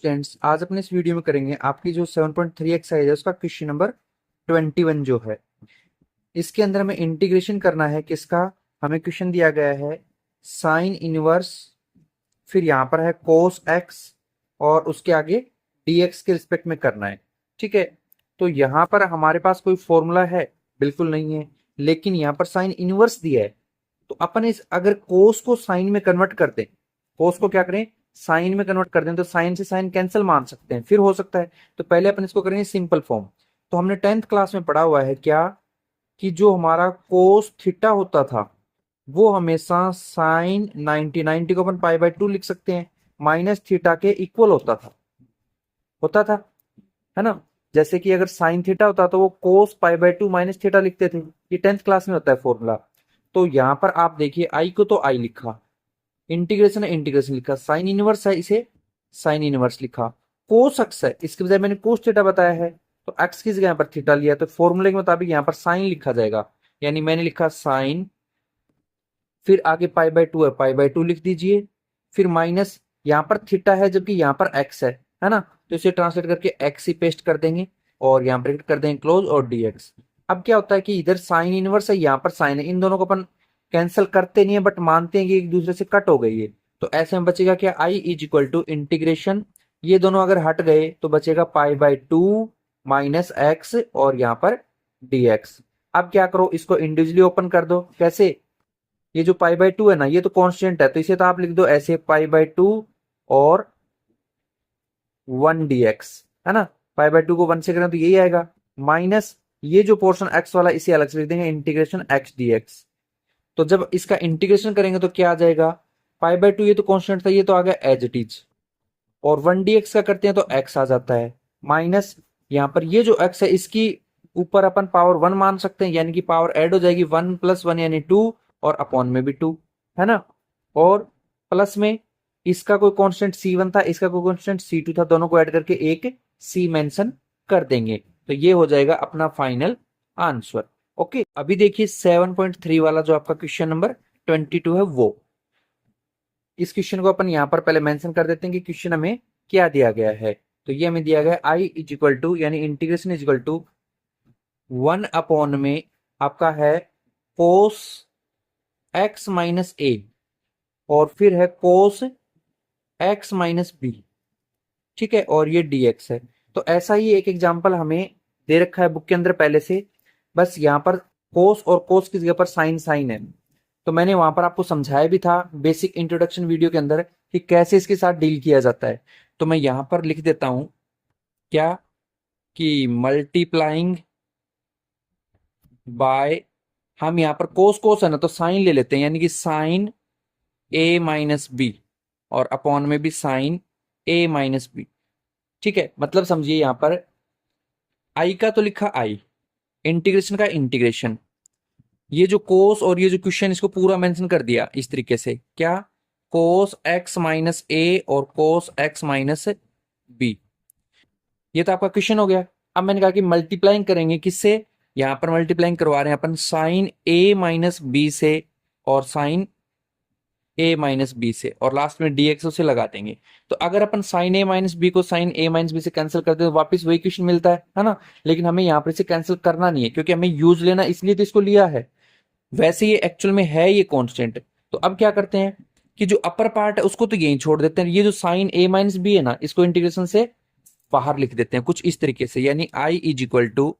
Students, आज अपने इस वीडियो में करेंगे आपकी जो 7.3 एक्सरसाइज है उसका क्वेश्चन नंबर 21 जो है। इसके अंदर हमें इंटीग्रेशन करना है किसका। हमें क्वेश्चन दिया गया है साइन इनवर्स, फिर यहाँ पर है कोस एक्स और उसके आगे dx के रिस्पेक्ट में करना है। ठीक है, तो यहाँ पर हमारे पास कोई फॉर्मूला है? बिल्कुल नहीं है, लेकिन यहाँ पर साइन इनवर्स दिया है तो अपन इस अगर कोस को साइन में कन्वर्ट कर दें, कोस को क्या करें, साइन में कन्वर्ट कर दें, तो साइन से साइन कैंसिल मान सकते हैं, फिर हो सकता है। तो पहले अपन इसको करेंगे सिंपल फॉर्म। तो हमने 10th क्लास में पढ़ा हुआ है क्या, कि जो हमारा कोस थीटा होता था वो हमेशा साइन 90 को अपन पाई बाय 2 लिख सकते हैं, माइनस थीटा के इक्वल होता था, है ना। जैसे कि अगर साइन थीटा होता तो वो कोस पाई बाय 2 माइनस थीटा लिखते थे। ये 10th क्लास में होता है फॉर्मूला। तो यहां पर आप देखिए, आई को तो आई लिखा, इंटीग्रेशन है इंटीग्रेशन लिखा, साइन इनवर्स है इसे साइन इनवर्स लिखा, कोस एक्स है इसके बजाय मैंने कोस थीटा बताया है तो एक्स की जगह यहाँ पर थीटा लिया, तो फॉर्मूले के मुताबिक यहाँ पर साइन लिखा जाएगा। यानी मैंने लिखा साइन, फिर आगे पाई बाय 2 है, पाई बाय 2 लिख दीजिए, फिर माइनस यहाँ पर थीटा है जबकि यहाँ पर एक्स है ना, तो इसे ट्रांसलेट करके एक्स ही पेस्ट कर देंगे और यहाँ ब्रैकेट कर देंगे क्लोज और dx। अब क्या होता है कि इधर साइन इनवर्स है, यहाँ पर साइन है, इन दोनों को अपन कैंसिल करते नहीं है बट मानते हैं कि एक दूसरे से कट हो गई है। तो ऐसे में बचेगा क्या, आई इज इक्वल टू इंटीग्रेशन, ये दोनों अगर हट गए तो बचेगा पाई बाय 2 माइनस एक्स और यहाँ पर dx। अब क्या करो, इसको इंडिविजुअली ओपन कर दो। कैसे, ये जो पाई बाय 2 है ना, ये तो कांस्टेंट है तो इसे तो आप लिख दो ऐसे, पाई बाय 2 और 1 dx, है ना। पाई बाय 2 को 1 से करें तो यही आएगा, माइनस ये जो पोर्शन x वाला इसे अलग से लिख देंगे, इंटीग्रेशन x dx। तो जब इसका इंटीग्रेशन करेंगे तो क्या आ जाएगा, पाई बाय 2 ये तो कांस्टेंट था, ये तो आ गया एज इट इज, और 1 dx का करते हैं तो x आ जाता है, माइनस यहाँ पर ये जो x है इसकी ऊपर अपन पावर 1 मान सकते हैं, यानी कि पावर ऐड हो जाएगी 1 + 1 यानी 2 और अपॉन में भी 2, है ना। और प्लस में इसका कोई कांस्टेंट c1 था, इसका कोई कांस्टेंट c2 था, दोनों को ऐड करके एक c मेंशन कर देंगे, तो ये हो जाएगा अपना फाइनल आंसर। ओके, अभी देखिए 7.3 वाला जो आपका क्वेश्चन नंबर 22 है, वो इस क्वेश्चन को अपन यहाँ पर पहले मेंशन कर देते हैं कि क्वेश्चन हमें क्या दिया गया है। तो ये हमें दिया गया आई इज इक्वल टू, यानी integration is equal to 1 upon में आपका है कोस x माइनस ए और फिर है कोस x माइनस बी। ठीक है, और ये dx है। तो ऐसा ही एक एग्जांपल हमें दे रखा है बुक के अंदर पहले से, बस यहाँ पर कोस और कोस की जगह पर साइन साइन है। तो मैंने वहां पर आपको समझाया भी था बेसिक इंट्रोडक्शन वीडियो के अंदर कि कैसे इसके साथ डील किया जाता है। तो मैं यहां पर लिख देता हूं क्या, कि मल्टीप्लाइंग बाय, हम यहाँ पर कोस कोस है ना तो साइन ले लेते हैं, यानी कि साइन a माइनस बी और अपॉन में भी साइन a माइनस बी। ठीक है, मतलब समझिए यहाँ पर आई का तो लिखा आई, इंटीग्रेशन का इंटीग्रेशन, ये जो कोस और ये जो क्वेश्चन इसको पूरा मेंशन कर दिया इस तरीके से, क्या, कोस x माइनस ए और कोस x माइनस बी। ये तो आपका क्वेश्चन हो गया। अब मैंने कहा कि मल्टीप्लाइंग करेंगे किससे, यहां पर मल्टीप्लाइंग करवा रहे हैं अपन साइन a माइनस बी से और साइन a माइनस बी से, और लास्ट में dx उसे लगा देंगे। तो अगर अपन साइन a माइनस बी को साइन a माइनस बी से कैंसिल करते हैं तो वापस वही क्वेश्चन मिलता है ना। लेकिन हमें यहाँ पर इसे कैंसिल करना नहीं है क्योंकि हमें यूज लेना, इसलिए तो इसको लिया है, वैसे ये एक्चुअल में है ये कांस्टेंट। तो अब क्या करते हैं कि जो अपर पार्ट है उसको तो यहीं छोड़ देते हैं, ये जो साइन a माइनस बी है ना इसको इंटीग्रेशन से बाहर लिख देते हैं कुछ इस तरीके से, यानी आई इज इक्वल टू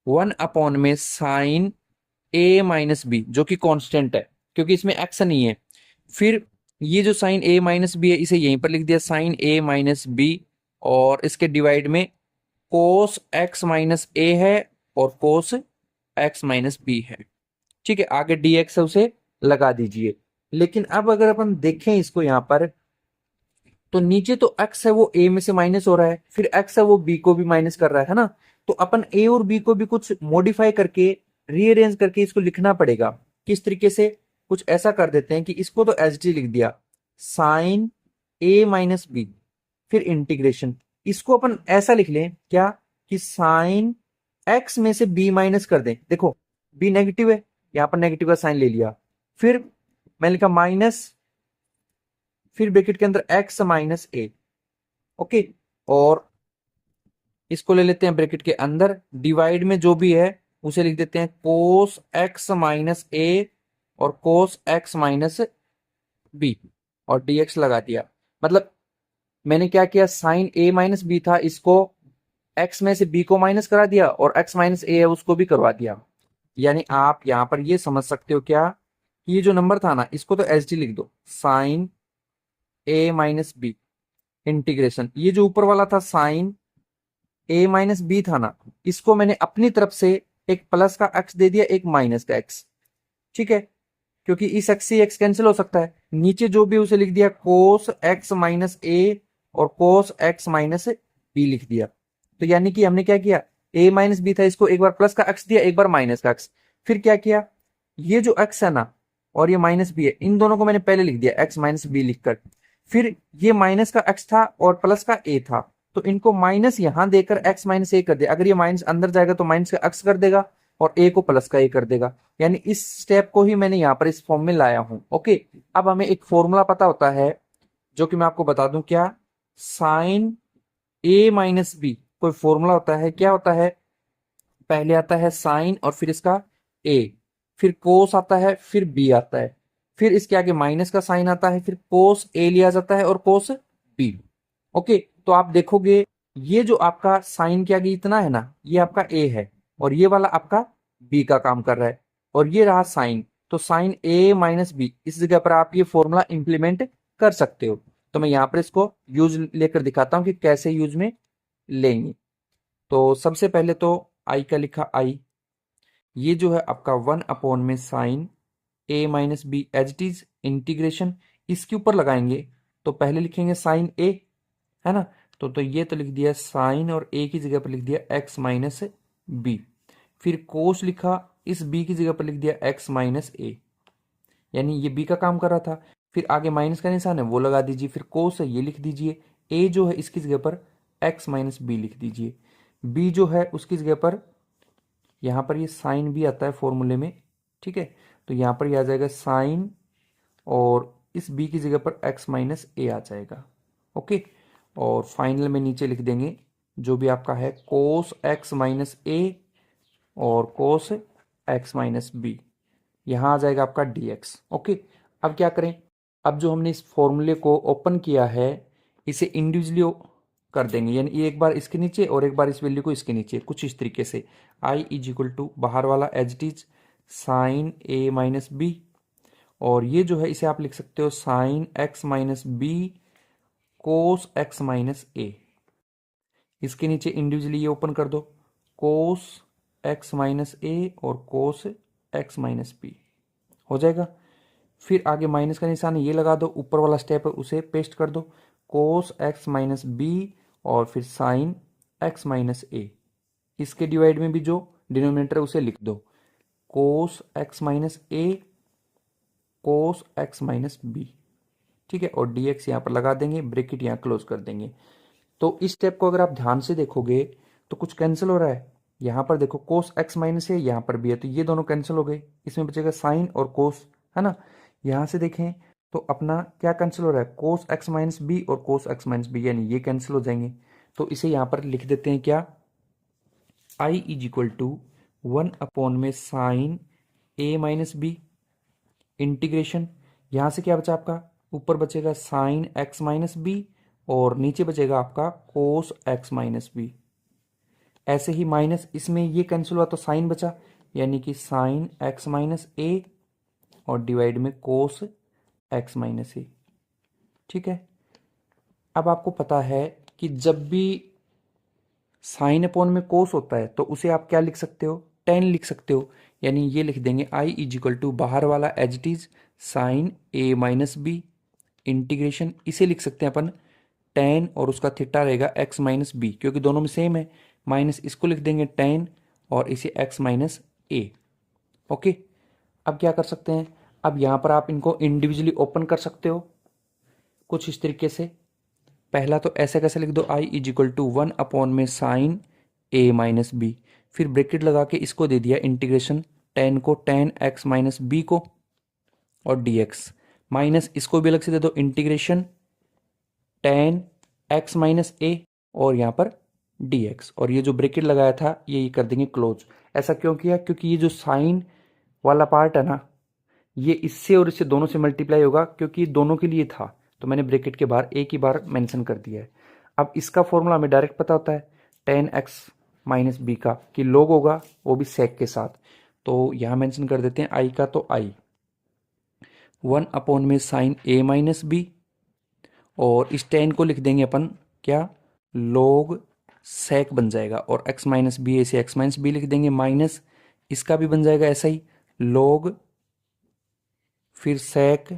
1 अपॉन में साइन a माइनस बी जो कि कांस्टेंट है क्योंकि इसमें एक्स नहीं है, फिर ये जो साइन a माइनस बी है इसे यहीं पर लिख दिया साइन a माइनस बी, और इसके डिवाइड में कोस x माइनस a है और कोस x माइनस बी है। ठीक है, आगे dx है उसे लगा दीजिए। लेकिन अब अगर अपन देखें इसको यहां पर, तो नीचे तो x है वो a में से माइनस हो रहा है, फिर x है वो b को भी माइनस कर रहा है ना। तो अपन a और b को भी कुछ मॉडिफाई करके रीअरेंज करके इसको लिखना पड़ेगा। किस तरीके से, कुछ ऐसा कर देते हैं कि इसको तो एच डी लिख दिया साइन a माइनस बी, फिर इंटीग्रेशन, इसको अपन ऐसा लिख लें क्या, कि साइन x में से b माइनस कर दें। देखो b नेगेटिव है, यहां पर नेगेटिव का साइन ले लिया, फिर मैंने लिखा माइनस, फिर ब्रैकेट के अंदर x माइनस a, ओके। और इसको ले लेते हैं ब्रैकेट के अंदर, डिवाइड में जो भी है उसे लिख देते हैं कोस एक्स माइनस ए और कोस एक्स माइनस बी, और dx लगा दिया। मतलब मैंने क्या किया, साइन ए माइनस बी था, इसको x में से b को माइनस करा दिया, और x माइनस ए है उसको भी करवा दिया। यानी आप यहां पर ये समझ सकते हो क्या, कि ये जो नंबर था ना, इसको तो एच डी लिख दो, साइन ए माइनस बी इंटीग्रेशन, ये जो ऊपर वाला था साइन ए माइनस बी था ना, इसको मैंने अपनी तरफ से एक प्लस का एक्स दे दिया, एक माइनस का एक्स। ठीक है, क्योंकि इस एक्स से एक्स कैंसिल हो सकता है, नीचे जो भी उसे लिख दिया कोस एक्स माइनस ए और कोस एक्स माइनस बी लिख दिया। तो यानी कि हमने क्या किया, ए माइनस बी था, इसको एक बार प्लस का एक्स दिया, एक बार माइनस का एक्स। फिर क्या किया, ये जो एक्स है ना और ये माइनस बी है, इन दोनों को मैंने पहले लिख दिया एक्स माइनस बी लिखकर। फिर ये माइनस का एक्स था और प्लस का ए था, तो इनको माइनस यहां देकर एक्स माइनस ए कर दिया। अगर ये माइनस अंदर जाएगा तो माइनस का एक्स कर देगा और ए को प्लस का ए कर देगा। यानी इस स्टेप को ही मैंने यहां पर इस फॉर्म में लाया हूं। ओके, अब हमें एक फॉर्मूला पता होता है, जो कि मैं आपको बता दूं, क्या, साइन ए माइनस बी कोई फॉर्मूला होता है, क्या होता है, पहले आता है साइन और फिर इसका ए, फिर कोस आता है, फिर बी आता है, फिर इसके आगे माइनस का साइन आता है, फिर कोस ए लिया जाता है और कोस बी। ओके, तो आप देखोगे ये जो आपका साइन के आगे इतना है ना, ये आपका ए है, और ये वाला आपका बी का काम कर रहा है, और ये रहा साइन। तो साइन ए माइनस बी, इस जगह पर आप ये फॉर्मूला इंप्लीमेंट कर सकते हो। तो मैं यहां पर इसको यूज लेकर दिखाता हूं कि कैसे यूज में लेंगे। तो सबसे पहले तो आई का लिखा आई, ये जो है आपका 1 में sine A minus b as it is integration, इसके ऊपर लगाएंगे। तो पहले लिखेंगे साइन ए, है ना, तो ये तो लिख दिया साइन, और ए की जगह पर लिख दिया एक्स माइनस बी। फिर कोस लिखा, इस बी की जगह पर लिख दिया एक्स माइनस ए, यानी ये बी का काम कर रहा था। फिर आगे माइनस का निशान है वो लगा दीजिए, फिर कोस है ये लिख दीजिए, ए जो है इसकी जगह पर एक्स माइनस बी लिख दीजिए, बी जो है उसकी जगह पर यहाँ पर ये साइन भी आता है फॉर्मूले में। ठीक है, तो यहाँ पर ये आ जाएगा साइन, और इस बी की जगह पर एक्स माइनस ए आ जाएगा। ओके, और फाइनल में नीचे लिख देंगे जो भी आपका है कोस एक्स माइनस ए और कोस एक्स माइनस बी, यहाँ आ जाएगा आपका dx। ओके, अब क्या करें, अब जो हमने इस फॉर्मूले को ओपन किया है, इसे इंडिविजुअली कर देंगे, यानी एक बार इसके नीचे और एक बार इस वैल्यू को इसके नीचे, कुछ इस तरीके से। आई इज इक्वल टू बाहर वाला as it is sine A minus B, और ये जो है इसे आप लिख सकते हो sine X minus B cos X minus A. इसके नीचे इंडिविजुअली ये ओपन कर दो, कोस एक्स माइनस ए और कोस एक्स माइनस बी हो जाएगा। फिर आगे माइनस का निशान ये लगा दो, ऊपर वाला स्टेप है उसे पेस्ट कर दो, कोस एक्स माइनस बी और फिर साइन एक्स माइनस ए। इसके डिवाइड में भी जो डिनोमिनेटर है उसे लिख दो, कोस एक्स माइनस ए कोस एक्स माइनस बी। ठीक है, और dx यहाँ पर लगा देंगे, ब्रैकेट यहाँ क्लोज कर देंगे। तो इस स्टेप को अगर आप ध्यान से देखोगे तो कुछ कैंसिल हो रहा है। यहाँ पर देखो कोस एक्स माइनस है, यहाँ पर भी है, तो ये दोनों कैंसिल हो गए, इसमें बचेगा साइन और कोस, है ना। यहाँ से देखें तो अपना क्या कैंसिल हो रहा है, कोस एक्स माइनस बी और कोस एक्स माइनस बी, यानी ये कैंसिल हो जाएंगे। तो इसे यहाँ पर लिख देते हैं क्या, आई इज इक्वल टू 1 में साइन ए माइनस बी इंटीग्रेशन, यहाँ से क्या बचा आपका, ऊपर बचेगा साइन एक्स माइनस बी और नीचे बचेगा आपका कोस एक्स माइनस बी। ऐसे ही माइनस इसमें ये कैंसिल हुआ तो साइन बचा, यानी कि साइन एक्स माइनस ए और डिवाइड में कोस एक्स माइनस ए। ठीक है, अब आपको पता है कि जब भी साइन अपॉन में कोस होता है तो उसे आप क्या लिख सकते हो, टेन लिख सकते हो। यानी ये लिख देंगे आई इज इक्वल टू बाहर वाला as it is sine A minus b integration, इसे लिख सकते हैं अपन टेन, और उसका थीटा रहेगा एक्स माइनस बी, क्योंकि दोनों में सेम है, माइनस इसको लिख देंगे टेन और इसे एक्स माइनस ए। ओके, अब क्या कर सकते हैं, अब यहाँ पर आप इनको इंडिविजुअली ओपन कर सकते हो कुछ इस तरीके से। पहला तो ऐसे कैसे लिख दो, आई इज इक्वल टू 1 में साइन ए माइनस बी, फिर ब्रैकेट लगा के इसको दे दिया इंटीग्रेशन टेन को टेन एक्स माइनस बी को और dx, माइनस इसको भी अलग से दे दो इंटीग्रेशन टेन एक्स माइनस ए और यहाँ पर डी एक्स, और ये जो ब्रैकेट लगाया था ये कर देंगे क्लोज। ऐसा क्यों किया? क्योंकि ये जो साइन वाला पार्ट है ना, ये इससे और इससे दोनों से मल्टीप्लाई होगा, क्योंकि दोनों के लिए था, तो मैंने ब्रैकेट के बाहर एक ही बार मेंशन कर दिया है। अब इसका फॉर्मूला हमें डायरेक्ट पता होता है टेन एक्स माइनस बी का, कि लोग होगा वो भी सेक के साथ, तो यहाँ मेंशन कर देते हैं आई का, तो आई 1 में साइन ए माइनस बी, और इस टेन को लिख देंगे अपन क्या, लोग सेक बन जाएगा, और x माइनस बी ऐसे x माइनस बी लिख देंगे, माइनस इसका भी बन जाएगा ऐसा ही लोग, फिर सेक,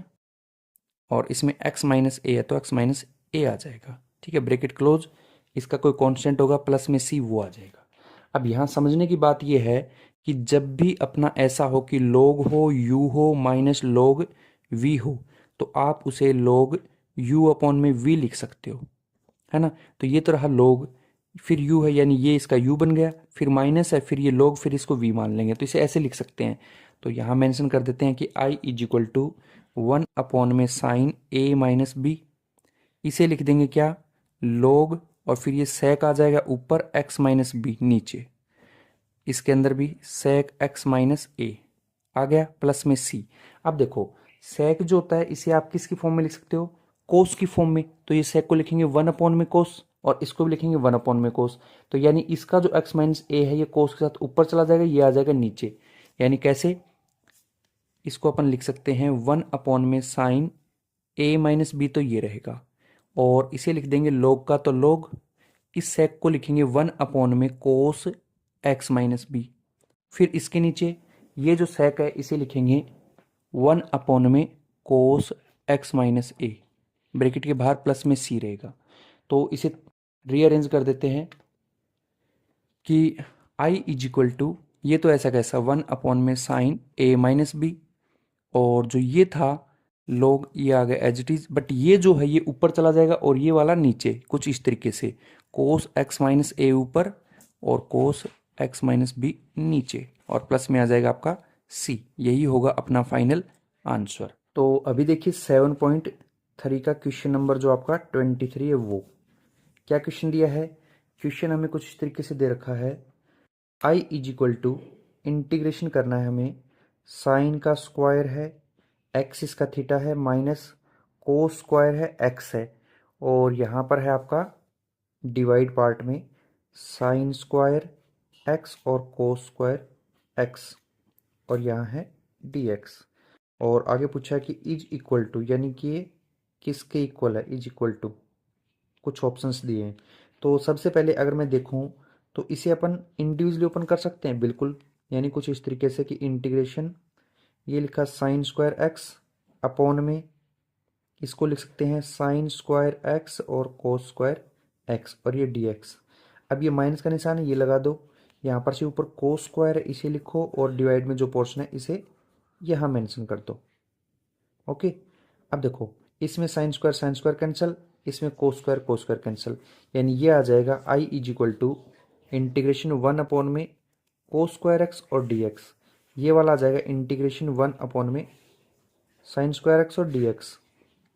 और इसमें x माइनस ए है तो x माइनस ए आ जाएगा। ठीक है, ब्रैकेट क्लोज। इसका कोई कांस्टेंट होगा प्लस में c, वो आ जाएगा। अब यहाँ समझने की बात यह है कि जब भी अपना ऐसा हो कि log हो, u हो, माइनस log v हो, तो आप उसे log u अपॉन में v लिख सकते हो, है ना। तो ये तो रहा log, फिर u है यानी ये इसका u बन गया, फिर माइनस है, फिर ये log, फिर इसको v मान लेंगे, तो इसे ऐसे लिख सकते हैं। तो यहाँ मेंशन कर देते हैं कि i इज इक्वल टू 1 में साइन a माइनस बी, इसे लिख देंगे क्या, log, और फिर ये sec आ जाएगा ऊपर, x माइनस बी नीचे, इसके अंदर भी sec x माइनस ए आ गया, प्लस में c। अब देखो sec जो होता है इसे आप किसकी फॉर्म में लिख सकते हो, कोस की फॉर्म में, तो ये sec को लिखेंगे 1 में कोस, और इसको भी लिखेंगे 1 में कोस, तो यानी इसका जो x माइनस ए है ये कोस के साथ ऊपर चला जाएगा, ये आ जाएगा नीचे। यानी कैसे, इसको अपन लिख सकते हैं 1 में साइन ए माइनस बी, तो ये रहेगा, और इसे लिख देंगे log का, तो log, इस sec को लिखेंगे 1 में कोस x माइनस बी, फिर इसके नीचे ये जो sec है इसे लिखेंगे 1 में कोस x माइनस ए, ब्रैकेट के बाहर प्लस में c रहेगा। तो इसे रीअरेंज कर देते हैं कि i इज इक्वल टू, ये तो ऐसा कैसा 1 में साइन a माइनस बी, और जो ये था log, ये आ गया एज इट इज, बट ये जो है ये ऊपर चला जाएगा और ये वाला नीचे, कुछ इस तरीके से कोस x माइनस ए ऊपर और कोस x माइनस बी नीचे, और प्लस में आ जाएगा आपका c। यही होगा अपना फाइनल आंसर। तो अभी देखिए 7.3 का क्वेश्चन नंबर जो आपका 23 है, वो क्या क्वेश्चन दिया है। क्वेश्चन हमें कुछ इस तरीके से दे रखा है, i is equal to, integration करना है हमें, साइन का स्क्वायर है, एक्स इसका थीटा है, माइनस कोस स्क्वायर है, एक्स है, और यहाँ पर है आपका डिवाइड पार्ट में साइन स्क्वायर एक्स और कोस स्क्वायर एक्स, और यहाँ है डी एक्स, और आगे पूछा है कि इज इक्वल टू, यानी कि ये किसके इक्वल है, इज इक्वल टू, कुछ ऑप्शंस दिए हैं। तो सबसे पहले अगर मैं देखूं तो इसे अपन इंडिविजुअली ओपन कर सकते हैं, बिल्कुल, यानी कुछ इस तरीके से कि इंटीग्रेशन, ये लिखा साइन स्क्वायर एक्स अपॉन में, इसको लिख सकते हैं साइन स्क्वायर एक्स और कोस स्क्वायर एक्स, और ये डी एक्स। अब ये माइनस का निशान है, ये लगा दो, यहाँ पर से ऊपर कोस स्क्वायर है इसे लिखो, और डिवाइड में जो पोर्शन है इसे यहाँ मेंशन कर दो। ओके, अब देखो इसमें साइन स्क्वायर कैंसिल, इसमें कोस स्क्वायर कैंसिल, यानी ये आ जाएगा I is equal to integration 1 में कोस स्क्वायर एक्स और डी एक्स, ये वाला आ जाएगा इंटीग्रेशन 1 में साइन स्क्वायर एक्स और डी एक्स।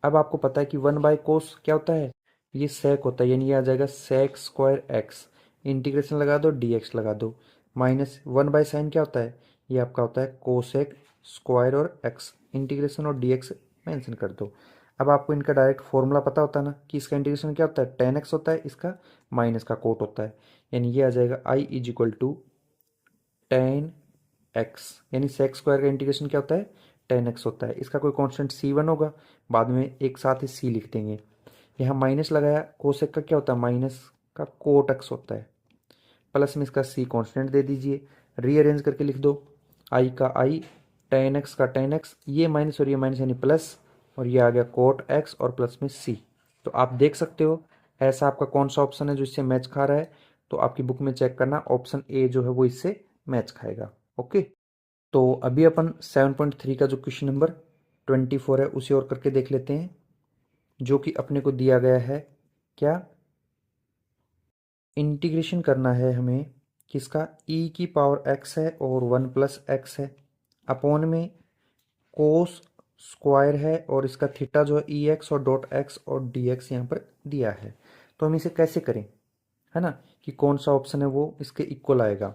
अब आपको पता है कि 1/कोस क्या होता है, ये सेक होता है, यानी ये आ जाएगा सेक स्क्वायर एक्स, इंटीग्रेशन लगा दो, डी एक्स लगा दो, माइनस 1/साइन क्या होता है, ये आपका होता है कोसेक स्क्वायर और एक्स, इंटीग्रेशन और डी एक्स मैंसन कर दो। अब आपको इनका डायरेक्ट फॉर्मूला पता होता है ना कि इसका इंटीग्रेशन क्या होता है, टेन एक्स होता है, इसका माइनस का कोट होता है, यानी ये आ जाएगा I is equal to tan X, यानी सेक स्क्वायर का इंटीग्रेशन क्या होता है, टेन एक्स होता है, इसका कोई कांस्टेंट c1 होगा, बाद में एक साथ ही c लिख देंगे। यहाँ माइनस लगाया, कोसेक का क्या होता है, माइनस का कोट एक्स होता है, प्लस में इसका c कांस्टेंट दे दीजिए, रीअरेंज करके लिख दो, i का i, टेन एक्स का टेन एक्स, ये माइनस और ये माइनस यानी प्लस, और ये आ गया कोट एक्स और प्लस में c। तो आप देख सकते हो ऐसा आपका कौन सा ऑप्शन है जो इससे मैच खा रहा है, तो आपकी बुक में चेक करना, ऑप्शन ए जो है वो इससे मैच खाएगा। ओके, तो अभी अपन 7.3 का जो क्वेश्चन नंबर 24 है उसे और करके देख लेते हैं, जो कि अपने को दिया गया है क्या, इंटीग्रेशन करना है हमें किसका, e की पावर x है और 1 प्लस एक्स है, अपॉन में कोस स्क्वायर है और इसका थीटा जो है ई एक्स और डॉट एक्स और डी एक्स यहाँ पर दिया है। तो हम इसे कैसे करें, है ना, कि कौन सा ऑप्शन है वो इसके इक्वल आएगा।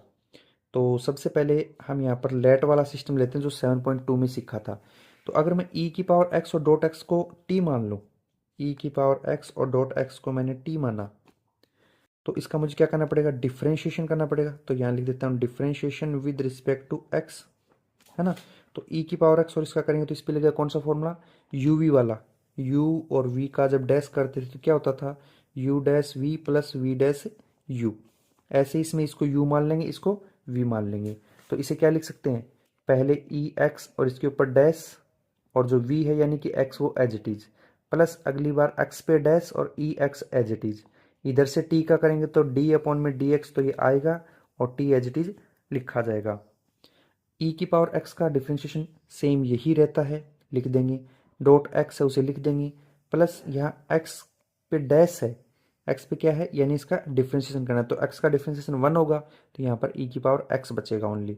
तो सबसे पहले हम यहाँ पर लेट वाला सिस्टम लेते हैं जो 7.2 में सीखा था। तो अगर मैं ई की पावर एक्स और डॉट एक्स को टी मान लूँ, ई की पावर एक्स और डॉट एक्स को मैंने टी माना, तो इसका मुझे क्या करना पड़ेगा, डिफ्रेंशिएशन करना पड़ेगा। तो यहाँ लिख देता हूँ differentiation with respect to x, है ना। तो ई की पावर एक्स और इसका करेंगे तो इस पे लगेगा कौन सा फॉर्मूला, यू वी वाला। यू और वी का जब डैश करते थे तो क्या होता था, u dash v plus v dash u. ऐसे ही इसमें इसको यू मान लेंगे, इसको वी मान लेंगे। तो इसे क्या लिख सकते हैं, पहले ई एक्स और इसके ऊपर डैश, और जो वी है यानी कि एक्स वो एज इट इज, प्लस अगली बार एक्स पे डैश और ई एक्स एज इट इज। इधर से टी का करेंगे तो डी अपॉन में डी एक्स, तो ये आएगा और टी एज इट इज लिखा जाएगा। ई की पावर एक्स का डिफ्रेंशिएशन सेम यही रहता है, लिख देंगे। डॉट एक्स है उसे लिख देंगे, प्लस यहाँ एक्स पे डैश है, एक्स पे क्या है यानी इसका डिफ्रेंशिएशन करना है, तो एक्स का डिफ्रेंशिएशन 1 होगा, तो यहाँ पर ई की पावर एक्स बचेगा ओनली।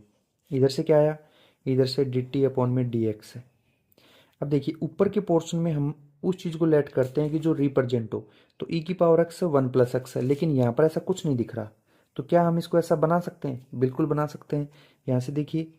इधर से क्या आया, इधर से डी टी अपॉन में डी एक्स है। अब देखिए ऊपर के पोर्शन में हम उस चीज़ को लेट करते हैं कि जो रिप्रेजेंट हो, तो ई की पावर एक्स 1 प्लस एक्स है, लेकिन यहाँ पर ऐसा कुछ नहीं दिख रहा। तो क्या हम इसको ऐसा बना सकते हैं, बिल्कुल बना सकते हैं। यहाँ से देखिए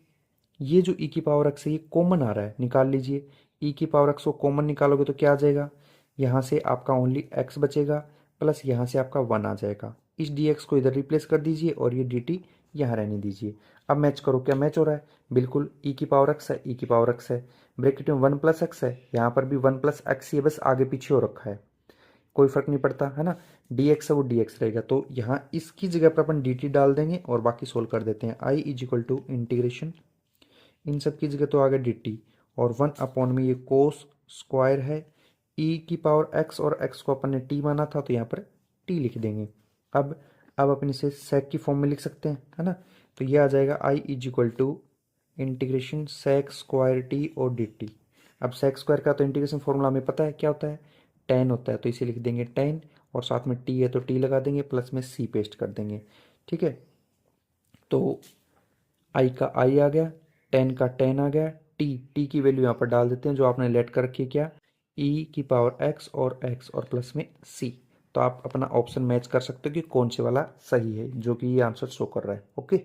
ये जो ई की पावर एक्स है ये कॉमन आ रहा है, निकाल लीजिए। ई की पावर एक्स को कॉमन निकालोगे तो क्या आ जाएगा, यहाँ से आपका ओनली एक्स बचेगा, प्लस यहाँ से आपका 1 आ जाएगा। इस डी एक्स को इधर रिप्लेस कर दीजिए और ये डी टी यहाँ रहने दीजिए। अब मैच करो, क्या मैच हो रहा है, बिल्कुल ई की पावर एक्स है, ई की पावर एक्स है, ब्रैकेट में 1 प्लस एक्स है, यहाँ पर भी 1 प्लस एक्स ही है, बस आगे पीछे हो रखा है, कोई फर्क नहीं पड़ता, है ना। डी एक्स है वो डी एक्स रहेगा, तो यहाँ इसकी जगह पर अपन डी टी डाल देंगे और बाकी सोल्व कर देते हैं। आई इज इक्वल टू इंटीग्रेशन, इन सब की जगह तो आ गया डी टी, और 1 अपॉन में ये कोस स्क्वायर है, ई की पावर एक्स और एक्स को अपन ने टी माना था तो यहाँ पर टी लिख देंगे। अब अपन इसे सेक की फॉर्म में लिख सकते हैं, है ना। तो ये आ जाएगा I is equal to integration sec square T और डी टी। अब सेक स्क्वायर का तो इंटीग्रेशन फॉर्मूला हमें पता है क्या होता है, टेन होता है, तो इसे लिख देंगे टेन, और साथ में टी है तो टी लगा देंगे, प्लस में सी पेस्ट कर देंगे, ठीक है। तो आई का आई आ गया, टेन का टेन आ गया, टी की वैल्यू यहाँ पर डाल देते हैं जो आपने लेट कर रखी है, क्या, ई की पावर एक्स और प्लस में सी। तो आप अपना ऑप्शन मैच कर सकते हो कि कौन से वाला सही है, जो कि ये आंसर शो कर रहा है। ओके।